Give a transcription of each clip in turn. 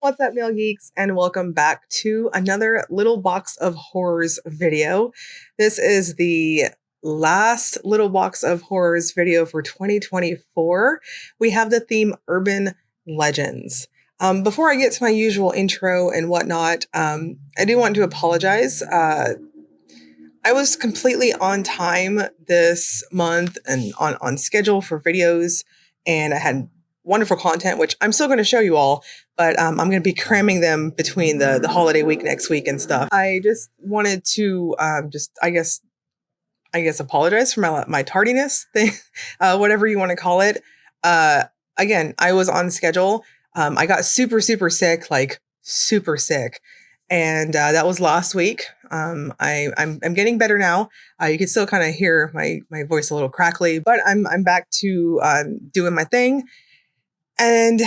What's up, Nail Geeks, and welcome back to another Little Box of Horrors video. This is the last Little Box of Horrors video for 2024. We have the theme Urban Legends. Before I get to my usual intro and whatnot, I do want to apologize. I was completely on time this month and on schedule for videos, and I had wonderful content, which I'm still going to show you all, but I'm going to be cramming them between the holiday week next week and stuff. I just wanted to I guess apologize for my tardiness thing, whatever you want to call it. Again, I was on schedule. I got super sick, like super sick, and that was last week. I'm getting better now. You can still kind of hear my voice a little crackly, but I'm back to doing my thing. And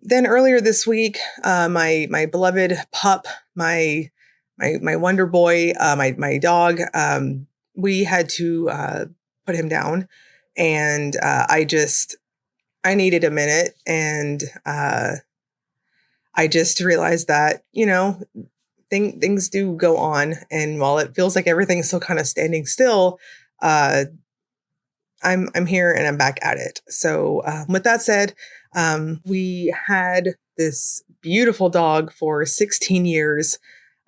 then earlier this week, my beloved pup, my wonder boy, my dog, we had to put him down, and I needed a minute, and I just realized that, you know, things do go on, and while it feels like everything's still kind of standing still, I'm here and I'm back at it. So with that said, we had this beautiful dog for 16 years.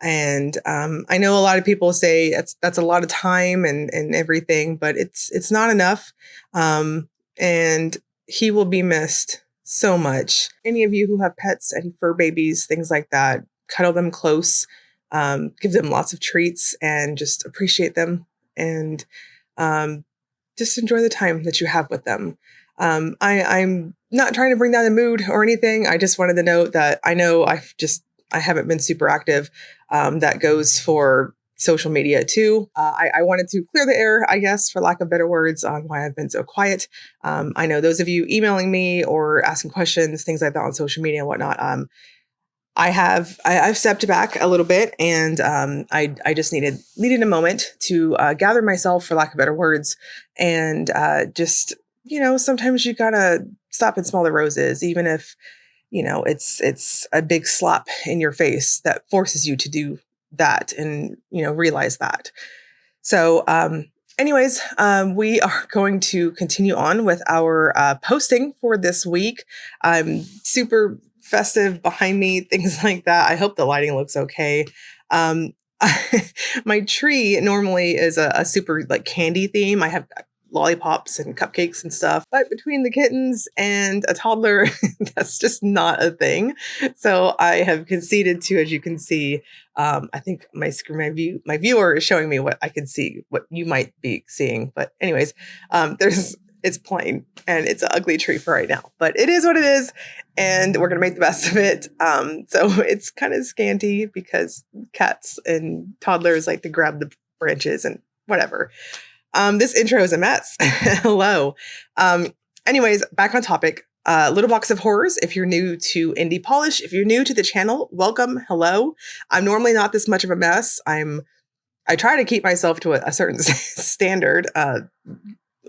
And I know a lot of people say that's a lot of time and everything, but it's not enough. And he will be missed so much. Any of you who have pets and fur babies, things like that, cuddle them close, give them lots of treats, and just appreciate them, and just enjoy the time that you have with them. I'm not trying to bring down the mood or anything. I just wanted to note that I know I haven't been super active. That goes for social media too. I wanted to clear the air, I guess, for lack of better words, on why I've been so quiet. I know those of you emailing me or asking questions, things like that on social media and whatnot. I've stepped back a little bit, and I just needed a moment to gather myself, for lack of better words, and just, you know, sometimes you gotta stop and smell the roses, even if, you know, it's a big slap in your face that forces you to do that and, you know, realize that. So anyways, we are going to continue on with our posting for this week. I'm super festive behind me, things like that. I hope the lighting looks okay. My tree normally is a super like candy theme. I have lollipops and cupcakes and stuff, but between the kittens and a toddler, that's just not a thing. So I have conceded to, as you can see, I think my screen, my viewer is showing me what I can see, what you might be seeing. But anyways, it's plain, and it's an ugly tree for right now, but it is what it is, and we're going to make the best of it. So it's kind of scanty because cats and toddlers like to grab the branches and whatever. This intro is a mess. Hello. Anyways, back on topic. Little Box of Horrors. If you're new to Indie Polish, if you're new to the channel, welcome. Hello. I'm normally not this much of a mess. I try to keep myself to a certain standard,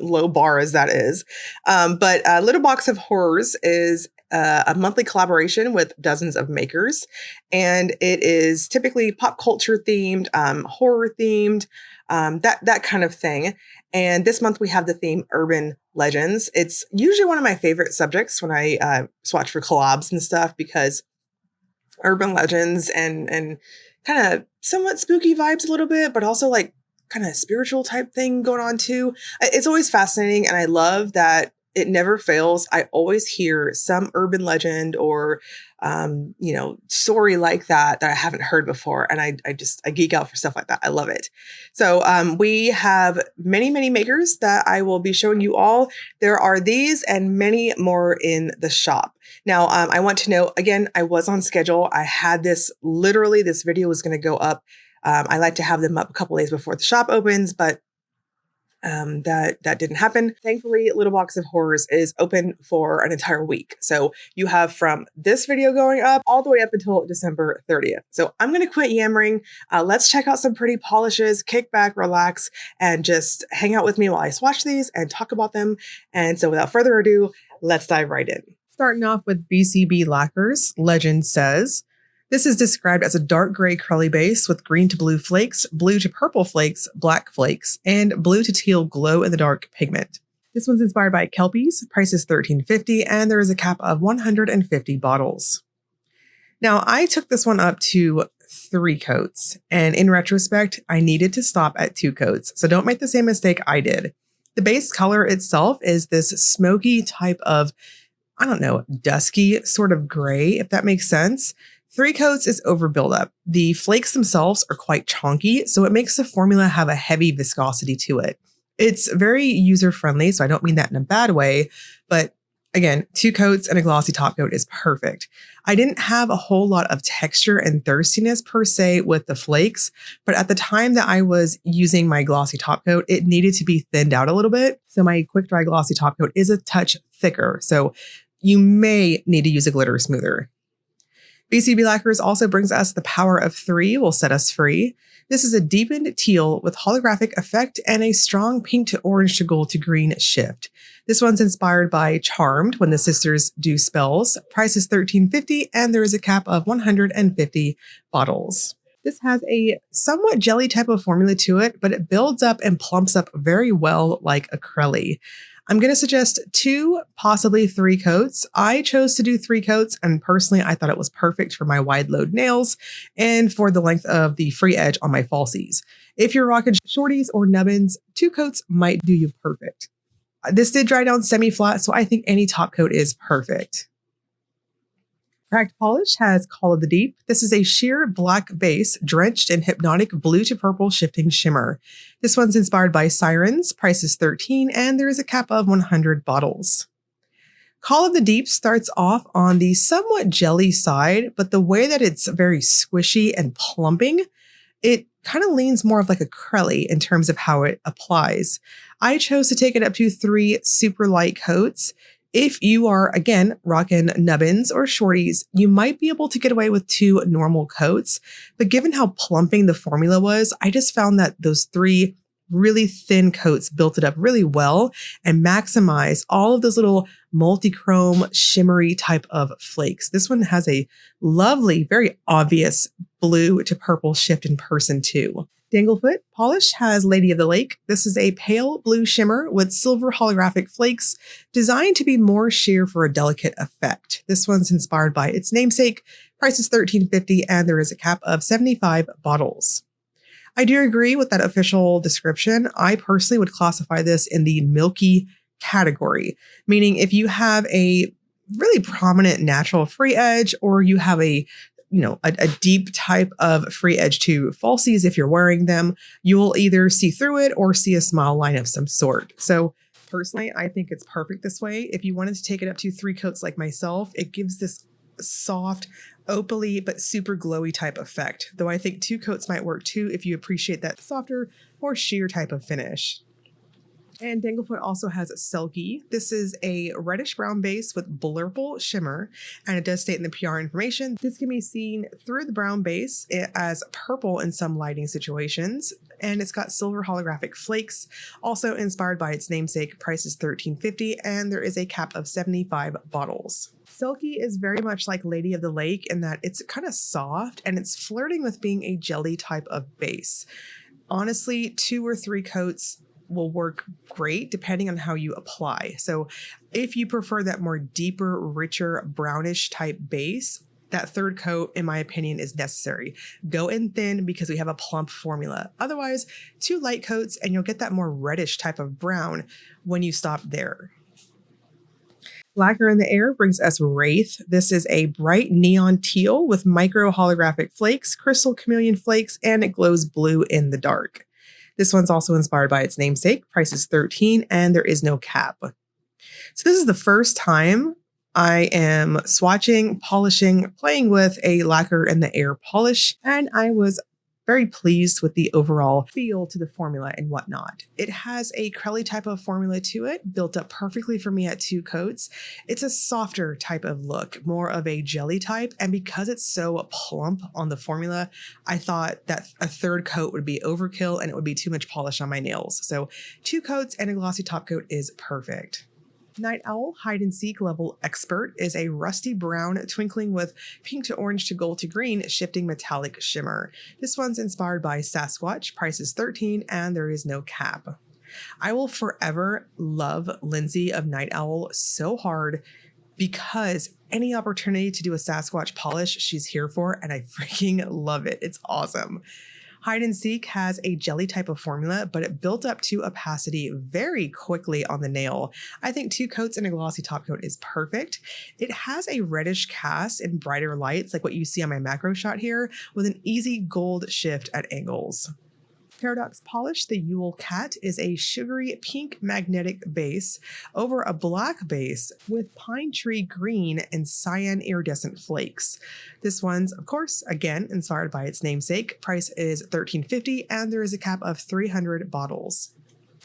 low bar as that is. But Little Box of Horrors is a monthly collaboration with dozens of makers, and it is typically pop culture themed, horror themed, that kind of thing. And this month we have the theme Urban Legends. It's usually one of my favorite subjects when I swatch for collabs and stuff, because urban legends and kind of somewhat spooky vibes a little bit, but also like kind of spiritual type thing going on too. It's always fascinating, and I love that it never fails. I always hear some urban legend or you know, story like that I haven't heard before, and I geek out for stuff like that. I love it. So we have many makers that I will be showing you all. There are these and many more in the shop. Now, I want to know, again, I was on schedule. I had this video was going to go up. I like to have them up a couple days before the shop opens, but that didn't happen. Thankfully, Little Box of Horrors is open for an entire week. So you have from this video going up all the way up until December 30th. So I'm going to quit yammering. Let's check out some pretty polishes, kick back, relax, and just hang out with me while I swatch these and talk about them. And so without further ado, let's dive right in. Starting off with BCB Lacquers, legend says, this is described as a dark gray curly base with green to blue flakes, blue to purple flakes, black flakes, and blue to teal glow in the dark pigment. This one's inspired by Kelpies, price is $13.50, and there is a cap of 150 bottles. Now, I took this one up to 3 coats, and in retrospect, I needed to stop at 2 coats, so don't make the same mistake I did. The base color itself is this smoky type of, I don't know, dusky sort of gray, if that makes sense. 3 coats is over buildup. The flakes themselves are quite chunky, so it makes the formula have a heavy viscosity to it. It's very user-friendly, so I don't mean that in a bad way, but again, 2 coats and a glossy top coat is perfect. I didn't have a whole lot of texture and thirstiness per se with the flakes, but at the time that I was using my glossy top coat, it needed to be thinned out a little bit. So my quick dry glossy top coat is a touch thicker, so you may need to use a glitter smoother. BCB Lacquers also brings us the power of 3 will set us free. This is a deepened teal with holographic effect and a strong pink to orange to gold to green shift. This one's inspired by Charmed when the sisters do spells. Price is $13.50 and there is a cap of 150 bottles. This has a somewhat jelly type of formula to it, but it builds up and plumps up very well like acrylic. I'm going to suggest 2, possibly 3 coats. I chose to do 3 coats, and personally, I thought it was perfect for my wide load nails and for the length of the free edge on my falsies. If you're rocking shorties or nubbins, 2 coats might do you perfect. This did dry down semi-flat, so I think any top coat is perfect. Cracked Polish has Call of the Deep. This is a sheer black base drenched in hypnotic blue to purple shifting shimmer. This one's inspired by Sirens, price is $13, and there is a cap of 100 bottles. Call of the Deep starts off on the somewhat jelly side, but the way that it's very squishy and plumping, it kind of leans more of like acrylic in terms of how it applies. I chose to take it up to 3 super light coats. If you are, again, rocking nubbins or shorties, you might be able to get away with 2 normal coats. But given how plumping the formula was, I just found that those 3 really thin coats built it up really well and maximize all of those little multi-chrome, shimmery type of flakes. This one has a lovely, very obvious blue to purple shift in person too. Danglefoot Polish has Lady of the Lake. This is a pale blue shimmer with silver holographic flakes designed to be more sheer for a delicate effect. This one's inspired by its namesake. Price is $13.50 and there is a cap of 75 bottles. I do agree with that official description. I personally would classify this in the milky category, meaning if you have a really prominent natural free edge or you have a deep type of free edge to falsies, if you're wearing them, you will either see through it or see a smile line of some sort. So personally, I think it's perfect this way. If you wanted to take it up to 3 coats like myself, it gives this soft, opaly, but super glowy type effect. Though I think 2 coats might work too if you appreciate that softer, more sheer type of finish. And Danglefoot also has Selkie. This is a reddish brown base with blurple shimmer, and it does state in the PR information, this can be seen through the brown base as purple in some lighting situations, and it's got silver holographic flakes, also inspired by its namesake. Price is $13.50, and there is a cap of 75 bottles. Selkie is very much like Lady of the Lake in that it's kind of soft and it's flirting with being a jelly type of base. Honestly, 2 or 3 coats will work great depending on how you apply. So if you prefer that more deeper, richer, brownish type base, that 3rd coat, in my opinion, is necessary. Go in thin because we have a plump formula. Otherwise, 2 light coats and you'll get that more reddish type of brown when you stop there. Lacquer in the Air brings us Wraith. This is a bright neon teal with micro holographic flakes, crystal chameleon flakes, and it glows blue in the dark. This one's also inspired by its namesake. Price is $13 and there is no cap. So this is the first time I am swatching, polishing, playing with a Lacquer in the Air polish, and I was very pleased with the overall feel to the formula and whatnot. It has a crelly type of formula to it, built up perfectly for me at 2 coats. It's a softer type of look, more of a jelly type, and because it's so plump on the formula, I thought that a 3rd coat would be overkill and it would be too much polish on my nails. So 2 coats and a glossy top coat is perfect. Night Owl Hide and Seek level expert is a rusty brown twinkling with pink to orange to gold to green shifting metallic shimmer. This one's inspired by Sasquatch, price is $13 and there is no cap. I will forever love Lindsay of Night Owl so hard because any opportunity to do a Sasquatch polish she's here for, and I freaking love it. It's awesome. Hide and Seek has a jelly type of formula, but it built up to opacity very quickly on the nail. I think 2 coats and a glossy top coat is perfect. It has a reddish cast in brighter lights, like what you see on my macro shot here, with an easy gold shift at angles. Paradox Polish, the Yule Cat, is a sugary pink magnetic base over a black base with pine tree green and cyan iridescent flakes. This one's, of course, again, inspired by its namesake. Price is $13.50 and there is a cap of 300 bottles.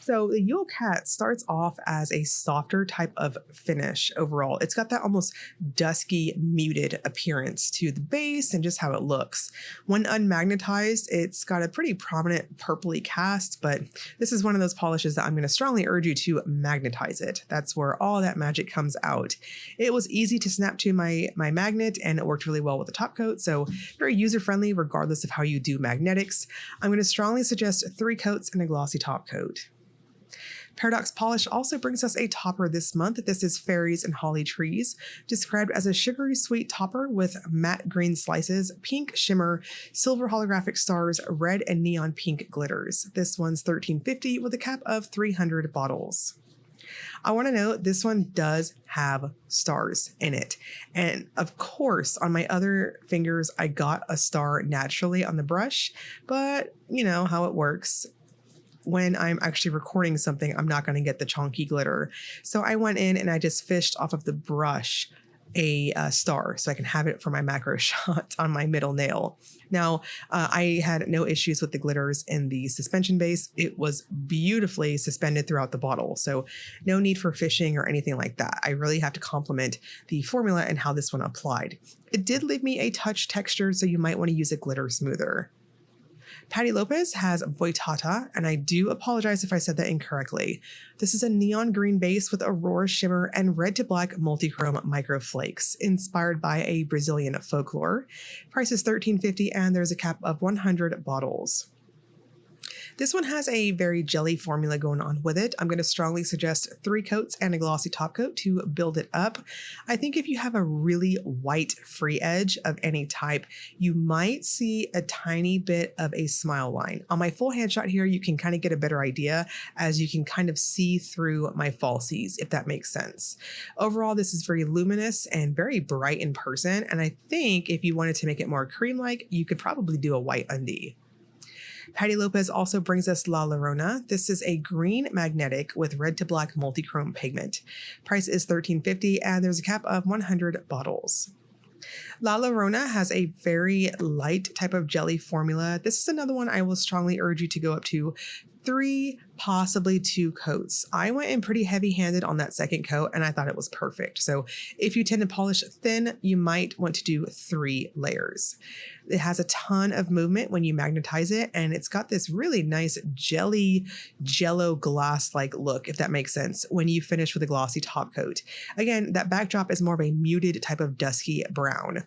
So the Yule Cat starts off as a softer type of finish overall. It's got that almost dusky, muted appearance to the base and just how it looks. When unmagnetized, it's got a pretty prominent purpley cast, but this is one of those polishes that I'm going to strongly urge you to magnetize it. That's where all that magic comes out. It was easy to snap to my magnet and it worked really well with the top coat, so very user-friendly regardless of how you do magnetics. I'm going to strongly suggest 3 coats and a glossy top coat. Paradox Polish also brings us a topper this month. This is Fairies and Holly Trees, described as a sugary sweet topper with matte green slices, pink shimmer, silver holographic stars, red and neon pink glitters. This one's $13.50 with a cap of 300 bottles. I want to note this one does have stars in it. And of course, on my other fingers, I got a star naturally on the brush, but you know how it works. When I'm actually recording something, I'm not going to get the chunky glitter. So I went in and I just fished off of the brush a star so I can have it for my macro shot on my middle nail. Now, I had no issues with the glitters in the suspension base. It was beautifully suspended throughout the bottle, so no need for fishing or anything like that. I really have to compliment the formula and how this one applied. It did leave me a touch textured, so you might want to use a glitter smoother. Patty Lopes has Boitatá, and I do apologize if I said that incorrectly. This is a neon green base with aurora shimmer and red to black multichrome microflakes, inspired by a Brazilian folklore. Price is $13.50 and there's a cap of 100 bottles. This one has a very jelly formula going on with it. I'm going to strongly suggest 3 coats and a glossy top coat to build it up. I think if you have a really white free edge of any type, you might see a tiny bit of a smile line. On my full hand shot here, you can kind of get a better idea as you can kind of see through my falsies, if that makes sense. Overall, this is very luminous and very bright in person. And I think if you wanted to make it more cream-like, you could probably do a white undie. Patty Lopes also brings us La Llarona. This is a green magnetic with red to black multichrome pigment. Price is $13.50 and there's a cap of 100 bottles. La Llarona has a very light type of jelly formula. This is another one I will strongly urge you to go up to 3, possibly 2 coats. I went in pretty heavy-handed on that second coat and I thought it was perfect. So if you tend to polish thin, you might want to do 3 layers. It has a ton of movement when you magnetize it, and it's got this really nice jello glass-like look, if that makes sense, when you finish with a glossy top coat. Again, that backdrop is more of a muted type of dusky brown.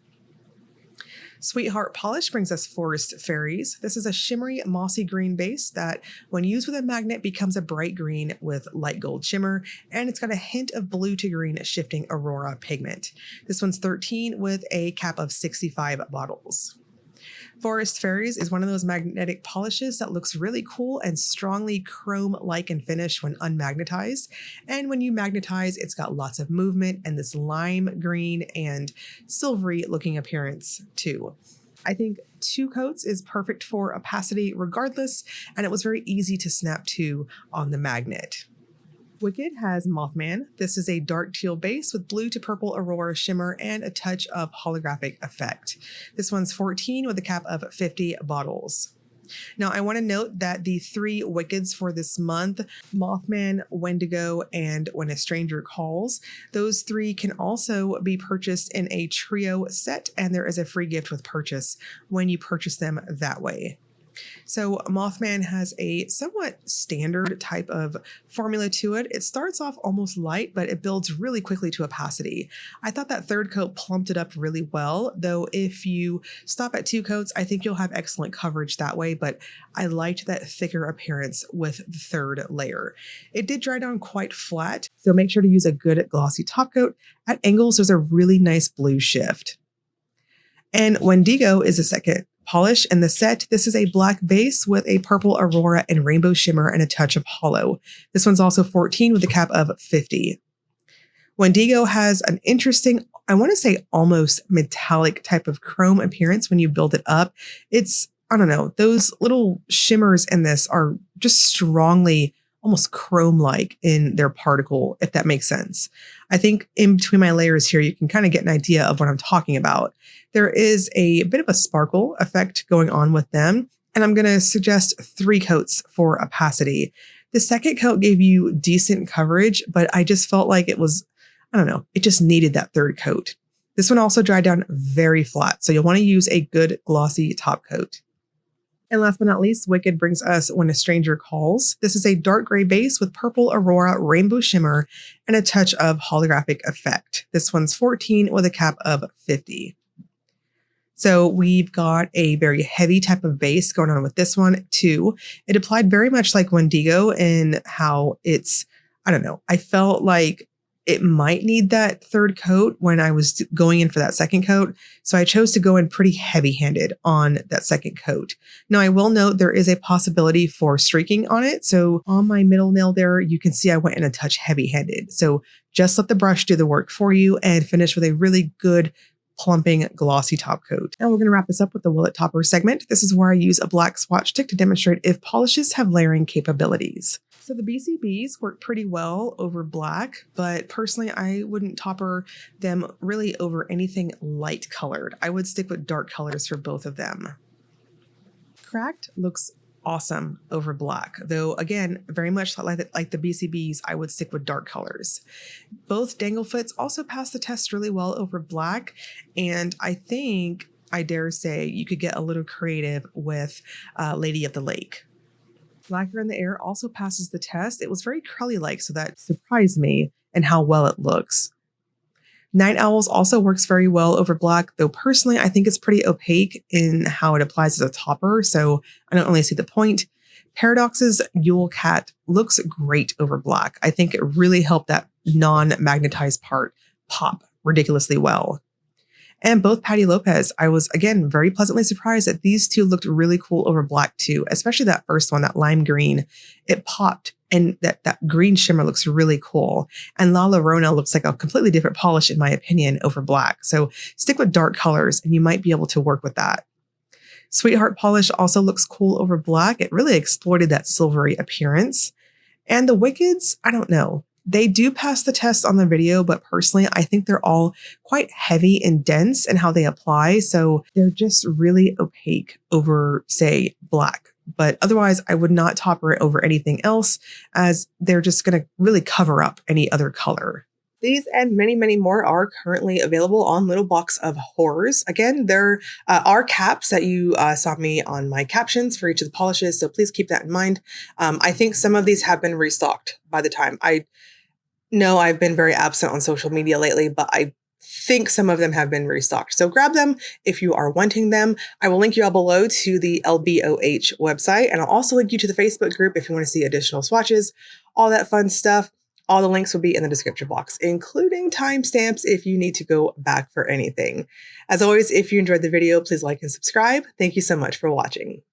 Sweetheart Polish brings us Forest Fairies. This is a shimmery mossy green base that when used with a magnet becomes a bright green with light gold shimmer, and it's got a hint of blue to green shifting aurora pigment. This one's $13 with a cap of 65 bottles. Forest Fairies is one of those magnetic polishes that looks really cool and strongly chrome-like in finish when unmagnetized. And when you magnetize, it's got lots of movement and this lime green and silvery looking appearance too. I think 2 coats is perfect for opacity regardless, and it was very easy to snap to on the magnet. Wicked has Mothman. This is a dark teal base with blue to purple aurora shimmer and a touch of holographic effect. This one's $14 with a cap of 50 bottles. Now, I want to note that the 3 Wickeds for this month, Mothman, Wendigo, and When a Stranger Calls, those 3 can also be purchased in a trio set, and there is a free gift with purchase when you purchase them that way. So Mothman has a somewhat standard type of formula to it. It starts off almost light, but it builds really quickly to opacity. I thought that third coat plumped it up really well, though if you stop at 2 coats, I think you'll have excellent coverage that way, but I liked that thicker appearance with the third layer. It did dry down quite flat, so make sure to use a good glossy top coat. At angles, there's a really nice blue shift. And Wendigo is a second polish in the set. This is a black base with a purple aurora and rainbow shimmer and a touch of hollow. This one's also 14 with a cap of 50. Wendigo has an interesting, I want to say almost metallic type of chrome appearance when you build it up. It's, I don't know, those little shimmers in this are just strongly almost chrome-like in their particle, if that makes sense. I think in between my layers here, you can kind of get an idea of what I'm talking about. There is a bit of a sparkle effect going on with them, and I'm going to suggest 3 coats for opacity. The second coat gave you decent coverage, but I just felt like it was, I don't know, it just needed that third coat. This one also dried down very flat, so you'll want to use a good glossy top coat. And last but not least, Wicked brings us When a Stranger Calls. This is a dark gray base with purple aurora, rainbow shimmer, and a touch of holographic effect. This one's 14 with a cap of 50. So we've got a very heavy type of base going on with this one too. It applied very much like Wendigo in how it's, I don't know, I felt like it might need that third coat when I was going in for that second coat. So I chose to go in pretty heavy-handed on that second coat. Now I will note there is a possibility for streaking on it. So on my middle nail there, you can see I went in a touch heavy-handed. So just let the brush do the work for you and finish with a really good plumping glossy top coat. Now we're going to wrap this up with the Will It Topper segment. This is where I use a black swatch stick to demonstrate if polishes have layering capabilities. So the BCBs work pretty well over black, but personally I wouldn't topper them really over anything light colored. I would stick with dark colors for both of them. Cracked looks awesome over black, though again, very much like the BCBs, I would stick with dark colors. Both Danglefoots also pass the test really well over black, and I think, I dare say, you could get a little creative with Lady of the Lake. Lacquer in the Air also passes the test. It was very curly-like, so that surprised me in how well it looks. Night Owls also works very well over black, though personally I think it's pretty opaque in how it applies as a topper, so I don't really see the point. Paradox's Yule Cat looks great over black. I think it really helped that non-magnetized part pop ridiculously well. And both Patty Lopez, I was, again, very pleasantly surprised that these two looked really cool over black too, especially that first one, that lime green. It popped, and that green shimmer looks really cool. And La Llarona looks like a completely different polish, in my opinion, over black. So stick with dark colors, and you might be able to work with that. Sweetheart polish also looks cool over black. It really exploited that silvery appearance. And the Wickeds, I don't know. They do pass the test on the video, but personally, I think they're all quite heavy and dense in how they apply. So they're just really opaque over, say, black. But otherwise, I would not topper it over anything else, as they're just going to really cover up any other color. These and many, many more are currently available on Little Box of Horrors. Again, there are caps that you saw me on my captions for each of the polishes, so please keep that in mind. I think some of these have been restocked by the time. I know I've been very absent on social media lately, but I think some of them have been restocked. So grab them if you are wanting them. I will link you all below to the LBOH website, and I'll also link you to the Facebook group if you want to see additional swatches, all that fun stuff. All the links will be in the description box, including timestamps if you need to go back for anything. As always, if you enjoyed the video, please like and subscribe. Thank you so much for watching.